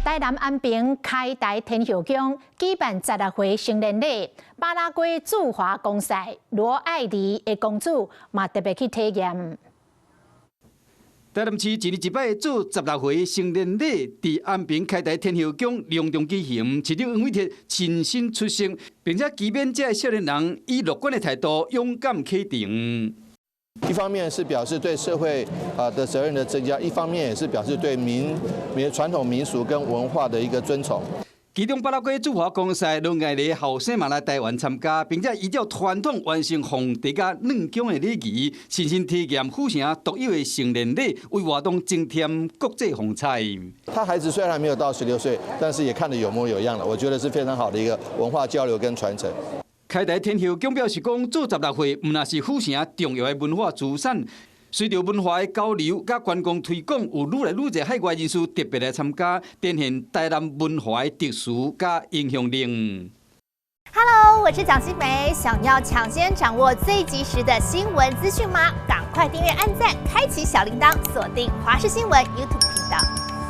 台南安平开台天后宫举办16回成年礼，巴拉圭驻华公赛罗爱丽的公主嘛特别去体验。台南市一日一摆做16回成年礼，伫安平开台天后宫隆重举行，市长黄伟哲亲身出席，并且期勉这少年人以乐观的态度勇敢启程。一方面是表示对社会的责任的增加，一方面也是表示对传统民俗跟文化的一个尊崇。其中巴拉圭驻华公赛罗爱丽后生嘛来台湾参加，并且依照传统完成皇帝甲嫩宫的礼仪，亲身体验府城独有的成年礼，为活动增添国际风采。他孩子虽然还没有到16岁，但是也看得有模有样了，我觉得是非常好的一个文化交流跟传承。开台天后宫表示讲，做16回唔那是府城重要的文化资产。随着文化的交流甲观光推广，有愈来愈多海外人士特别来参加，展现台南文化的特殊甲影响力。Hello， 我是蒋欣梅。想要抢先掌握最及时的新闻资讯吗？赶快订阅、按赞、开启小铃铛，锁定华视新闻 YouTube 频道。